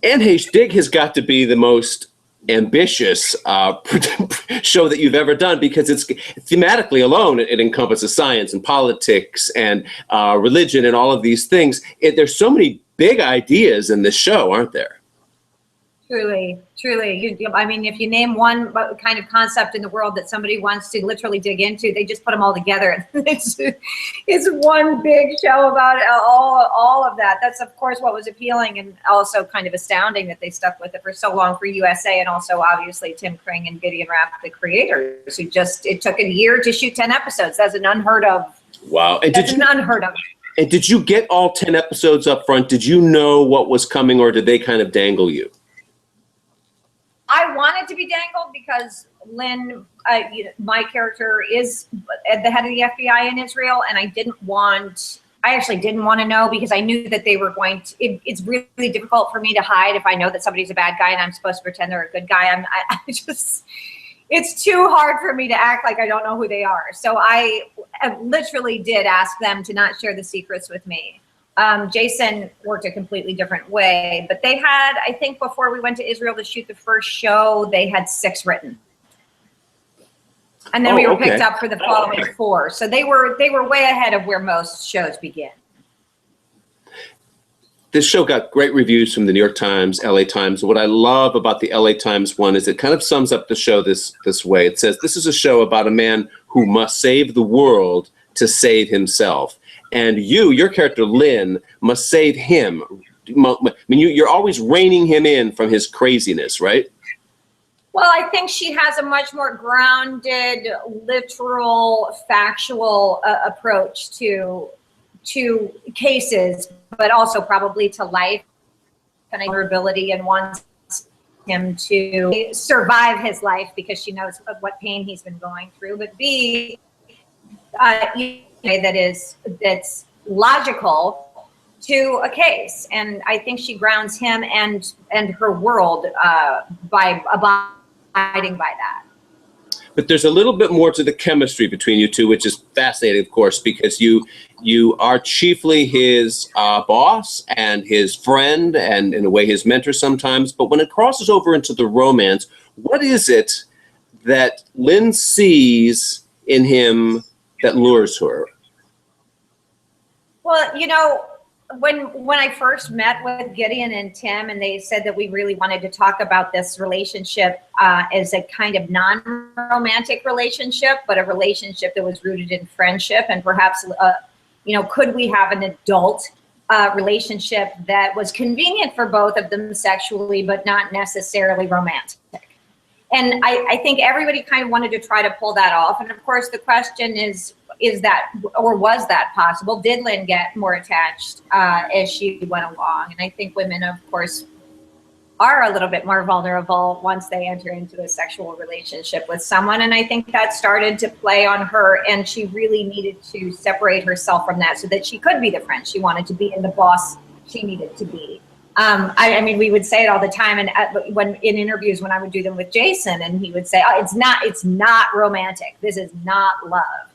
And Heche has got to be the most ambitious show that you've ever done, because it's thematically alone, it encompasses science and politics and religion and all of these things. There's so many big ideas in this show, aren't there? Truly, truly. I mean, if you name one kind of concept in the world that somebody wants to literally dig into, they just put them all together. It's one big show about all of that. That's, of course, what was appealing and also kind of astounding that they stuck with it for so long for USA, and also obviously Tim Kring and Gideon Rapp, the creators, who it took a year to shoot 10 episodes. That's an unheard of. Wow. And unheard of. And did you get all 10 episodes up front? Did you know what was coming, or did they kind of dangle you? I wanted to be dangled because Lynn, my character, is at the head of the FBI in Israel, and I actually didn't want to know, because I knew that they were going to, it's really difficult for me to hide if I know that somebody's a bad guy and I'm supposed to pretend they're a good guy. It's too hard for me to act like I don't know who they are. So I literally did ask them to not share the secrets with me. Jason worked a completely different way, but they had, I think before we went to Israel to shoot the first show, they had 6 written. And then we were picked up for the following 4. So they were way ahead of where most shows begin. This show got great reviews from the New York Times, LA Times. What I love about the LA Times one is it kind of sums up the show this way. It says, this is a show about a man who must save the world to save himself. And your character, Lynn, must save him. I mean, you're always reining him in from his craziness, right? Well, I think she has a much more grounded, literal, factual approach to cases, but also probably to life and vulnerability, and wants him to survive his life because she knows of what pain he's been going through. But B, that's logical to a case, and I think she grounds him and her world by abiding by that. But there's a little bit more to the chemistry between you two, which is fascinating, of course, because you are chiefly his boss and his friend, and in a way his mentor sometimes. But when it crosses over into the romance, what is it that Lynn sees in him that lures her? Well, when I first met with Gideon and Tim, and they said that we really wanted to talk about this relationship as a kind of non-romantic relationship, but a relationship that was rooted in friendship, and perhaps, could we have an adult relationship that was convenient for both of them sexually, but not necessarily romantic? And I think everybody kind of wanted to try to pull that off. And of course, the question is that, or was that possible? Did Lynn get more attached as she went along? And I think women, of course, are a little bit more vulnerable once they enter into a sexual relationship with someone. And I think that started to play on her, and she really needed to separate herself from that so that she could be the friend she wanted to be and the boss she needed to be. I mean, we would say it all the time, and when in interviews, when I would do them with Jason, and he would say, "Oh, it's not romantic. This is not love."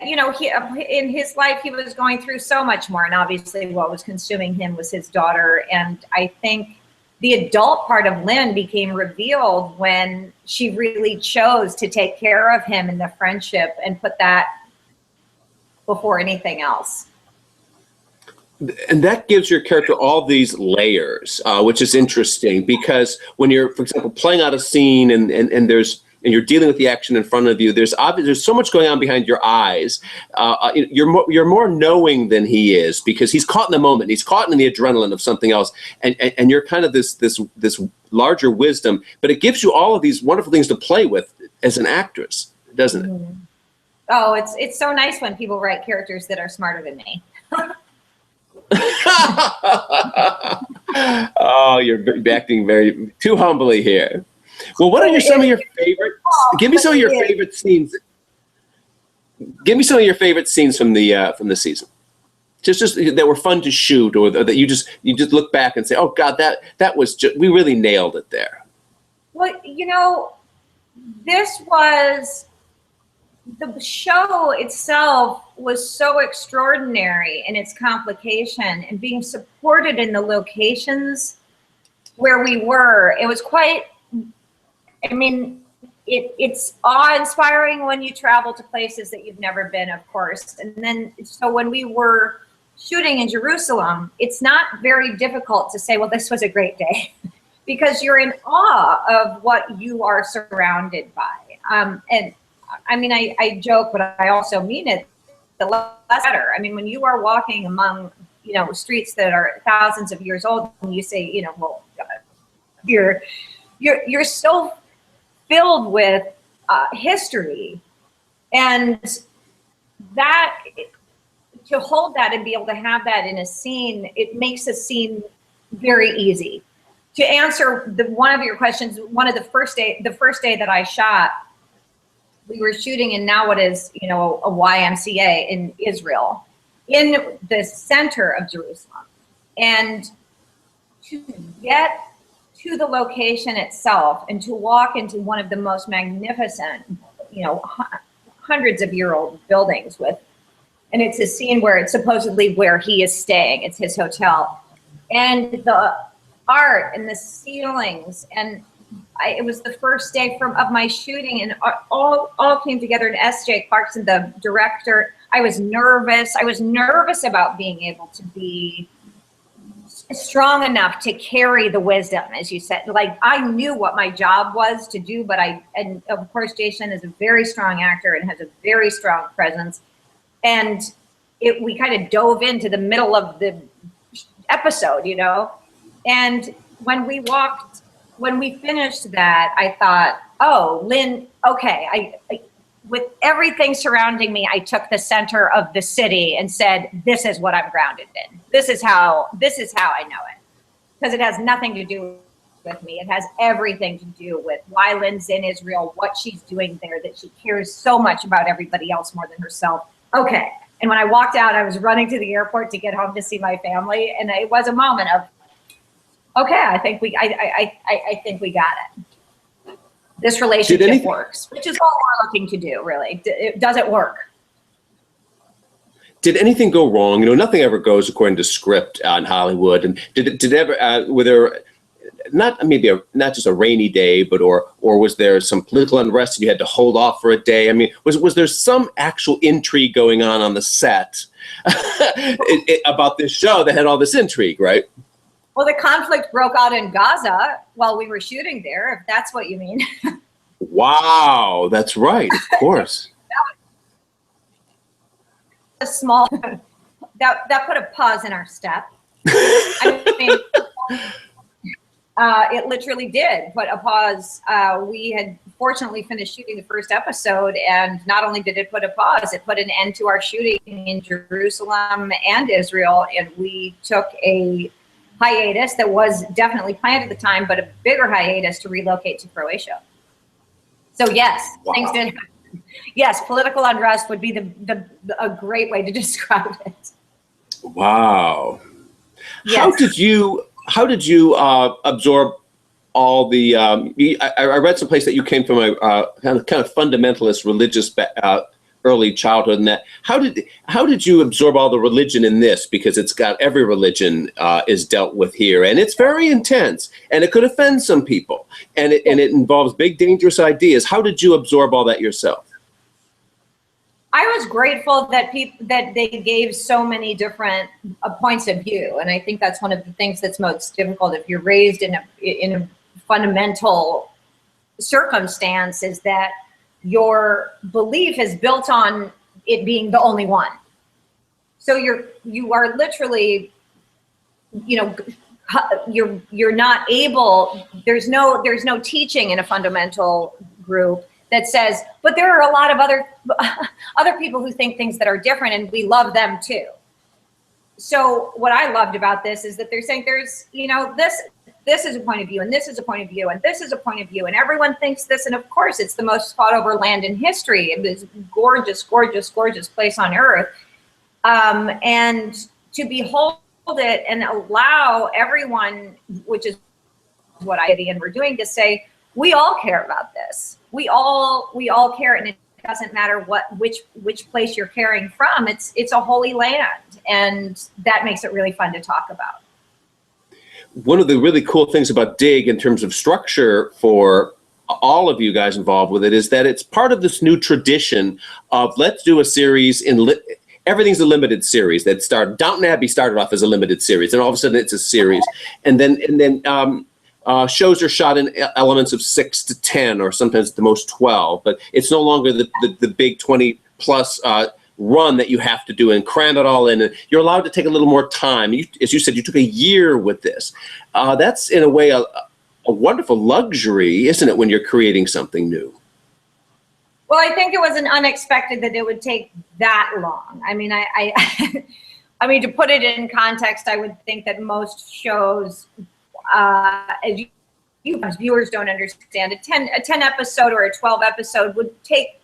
In his life, he was going through so much more, and obviously, what was consuming him was his daughter. And I think the adult part of Lynn became revealed when she really chose to take care of him in the friendship and put that before anything else. And that gives your character all these layers, which is interesting, because when you're, for example, playing out a scene and you're dealing with the action in front of you, there's so much going on behind your eyes. You're more knowing than he is, because he's caught in the moment. He's caught in the adrenaline of something else, and you're kind of this larger wisdom. But it gives you all of these wonderful things to play with as an actress, doesn't it? Mm-hmm. Oh, it's so nice when people write characters that are smarter than me. Oh, you're acting very too humbly here. Well, what are some of your favorite? Give me some of your favorite scenes. Give me some of your favorite scenes from the season. Just that were fun to shoot, or that you just look back and say, "Oh God, that was we really nailed it there." Well, this was the show itself was so extraordinary in its complication and being supported in the locations where we were. It was quite, I mean, it's awe-inspiring when you travel to places that you've never been, of course. And then, so when we were shooting in Jerusalem, it's not very difficult to say, well, this was a great day, because you're in awe of what you are surrounded by. And I mean, I joke, but I also mean it, the less better. I mean, when you are walking among, you know, streets that are thousands of years old, and you say, you know, well, you're so filled with history, and that, to hold that and be able to have that in a scene, it makes a scene very easy. To answer one of your questions, the first day that I shot, we were shooting in now what is, you know, a YMCA in Israel, in the center of Jerusalem. And to get to the location itself and to walk into one of the most magnificent, you know, hundreds of year old buildings with, and it's a scene where it's supposedly where he is staying, it's his hotel. And the art and the ceilings, and it was the first day of my shooting, and all came together. And S.J. Clarkson, the director, I was nervous. I was nervous about being able to be strong enough to carry the wisdom, as you said. Like, I knew what my job was to do, but and of course, Jason is a very strong actor and has a very strong presence. And we kind of dove into the middle of the episode, you know? And when we finished that, I thought, oh, Lynn, okay, with everything surrounding me, I took the center of the city and said, this is what I'm grounded in. This is how I know it. Because it has nothing to do with me. It has everything to do with why Lynn's in Israel, what she's doing there, that she cares so much about everybody else more than herself. Okay. And when I walked out, I was running to the airport to get home to see my family. And it was a moment of, okay, I think we got it. This relationship works, which is all we're looking to do, really. Does it work? Did anything go wrong? You know, nothing ever goes according to script in Hollywood. And did ever, were there not just a rainy day, but or was there some political unrest and you had to hold off for a day? I mean, was there some actual intrigue going on the set about this show that had all this intrigue, right? Well, the conflict broke out in Gaza while we were shooting there, if that's what you mean. Wow, that's right, of course. A small, that put a pause in our step. I mean, it literally did put a pause. We had fortunately finished shooting the first episode, and not only did it put a pause, it put an end to our shooting in Jerusalem and Israel, and we took a hiatus that was definitely planned at the time, but a bigger hiatus to relocate to Croatia. So yes, wow. Things did happen. Yes, political unrest would be a great way to describe it. Wow. Yes. How did you absorb all the? I read someplace that you came from a kind of fundamentalist religious early childhood, and that how did you absorb all the religion in this? Because it's got every religion is dealt with here, and it's very intense, and it could offend some people, and it involves big dangerous ideas. How did you absorb all that yourself? I was grateful that they gave so many different points of view, and I think that's one of the things that's most difficult if you're raised in a fundamental circumstance, is that your belief is built on it being the only one. So you are literally, you know, you're not able. There's no teaching in a fundamental group that says, but there are a lot of other people who think things that are different, and we love them too. So what I loved about this is that they're saying there's, you know, this is a point of view, and this is a point of view, and this is a point of view, and everyone thinks this, and of course it's the most fought over land in history. It was gorgeous, gorgeous, gorgeous place on earth. And to behold it and allow everyone, which is what I and we're doing, to say, we all care about this. We all care, and it doesn't matter which place you're carrying from. It's a holy land, and that makes it really fun to talk about. One of the really cool things about Dig in terms of structure for all of you guys involved with it is that it's part of this new tradition of let's do a series everything's a limited series that started. Downton Abbey started off as a limited series, and all of a sudden it's a series, and then shows are shot in elements of 6 to 10, or sometimes the most 12. But it's no longer the big 20 plus run that you have to do and cram it all in. And you're allowed to take a little more time. As you said, you took a year with this. That's in a way a wonderful luxury, isn't it, when you're creating something new? Well, I think it was an unexpected that it would take that long. I mean, I mean, to put it in context, I would think that most shows, as you as viewers don't understand, a 10 episode or a 12 episode would take,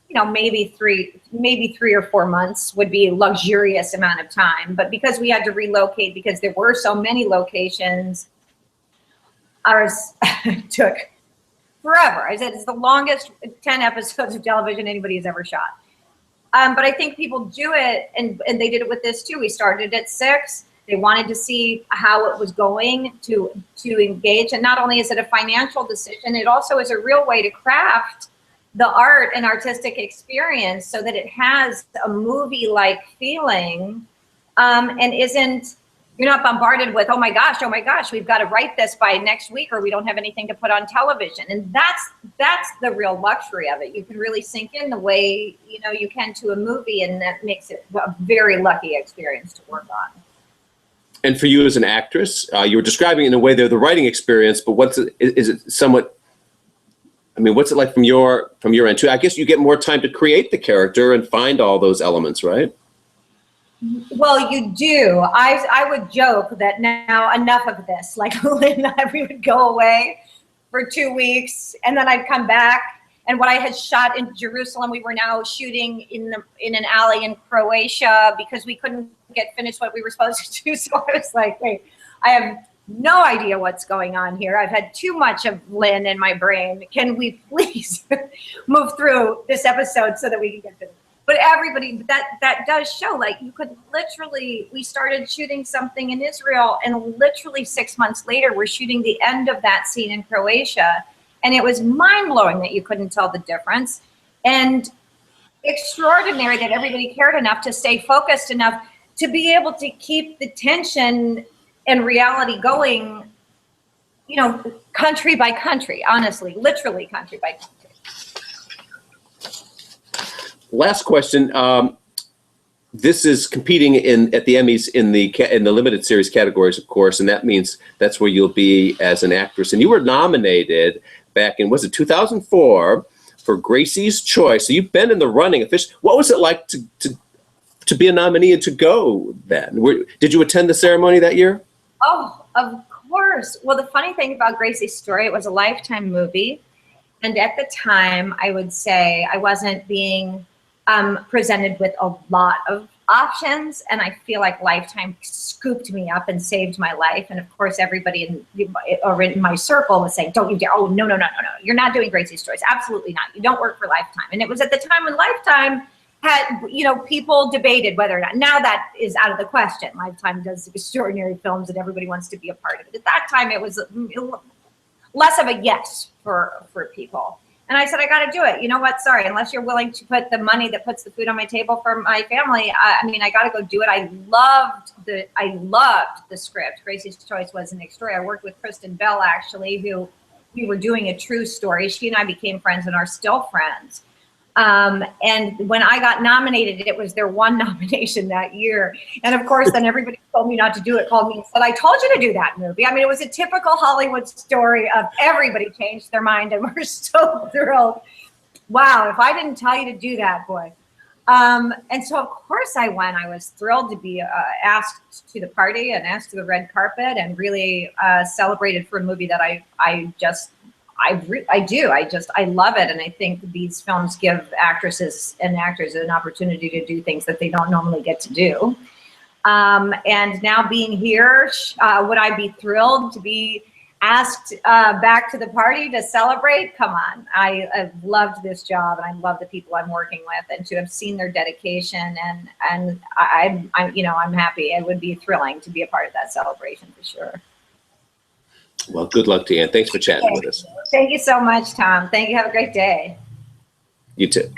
you know, maybe three or 4 months would be a luxurious amount of time. But because we had to relocate, because there were so many locations, ours took forever. I said it's the longest 10 episodes of television anybody has ever shot. But I think people do it, and they did it with this too. We started at 6. They wanted to see how it was going to engage. And not only is it a financial decision, it also is a real way to craft the art and artistic experience so that it has a movie-like feeling, and isn't, you're not bombarded with, oh my gosh, we've got to write this by next week or we don't have anything to put on television. And that's the real luxury of it. You can really sink in the way, you know, you can to a movie, and that makes it a very lucky experience to work on. And for you as an actress, you were describing in a way the writing experience, but is it somewhat, I mean, what's it like from your end too? I guess you get more time to create the character and find all those elements, right? Well, you do. I would joke that now enough of this. Like Lynn and I, we would go away for 2 weeks, and then I'd come back. And what I had shot in Jerusalem, we were now shooting in an alley in Croatia because we couldn't get finished what we were supposed to do. So I was like, wait, I have no idea what's going on here. I've had too much of Lynn in my brain. Can we please move through this episode so that we can get finished? But everybody, that does show, like, you could literally, we started shooting something in Israel, and literally 6 months later, we're shooting the end of that scene in Croatia. And it was mind-blowing that you couldn't tell the difference, and extraordinary that everybody cared enough to stay focused enough to be able to keep the tension and reality going, you know, country by country, honestly, literally country by country. Last question. This is competing at the Emmys in the limited series categories, of course, and that means that's where you'll be as an actress. And you were nominated back in, was it 2004, for Gracie's Choice? So you've been in the running officially. What was it like to be a nominee and to go then? Did you attend the ceremony that year? Oh, of course. Well, the funny thing about Gracie's Story, it was a Lifetime movie. And at the time, I would say I wasn't being presented with a lot of options, and I feel like Lifetime scooped me up and saved my life. And of course, everybody in my circle was saying, "Don't you dare! Oh, no, you're not doing Gracie's Choice. Absolutely not. You don't work for Lifetime." And it was at the time when Lifetime had, you know, people debated whether or not. Now that is out of the question. Lifetime does extraordinary films, and everybody wants to be a part of it. At that time, it was less of a yes for people. And I said, I got to do it. You know what? Sorry, unless you're willing to put the money that puts the food on my table for my family, I mean, I got to go do it. I loved the script. Gracie's Choice was an extraordinary. I worked with Kristen Bell, actually, who we were doing a true story. She and I became friends and are still friends. And when I got nominated, it was their one nomination that year. And of course, then everybody told me not to do it, called me and said, I told you to do that movie. I mean, it was a typical Hollywood story of everybody changed their mind and we're so thrilled. Wow, if I didn't tell you to do that, boy. And so of course I went. I was thrilled to be asked to the party and asked to the red carpet, and really celebrated for a movie that I love it. And I think these films give actresses and actors an opportunity to do things that they don't normally get to do. And now being here, would I be thrilled to be asked back to the party to celebrate, come on. I've loved this job, and I love the people I'm working with, and to have seen their dedication, and I'm happy. It would be thrilling to be a part of that celebration for sure. Well, good luck to you, and thanks for chatting with us. Thank you so much, Tom. Thank you. Have a great day. You too.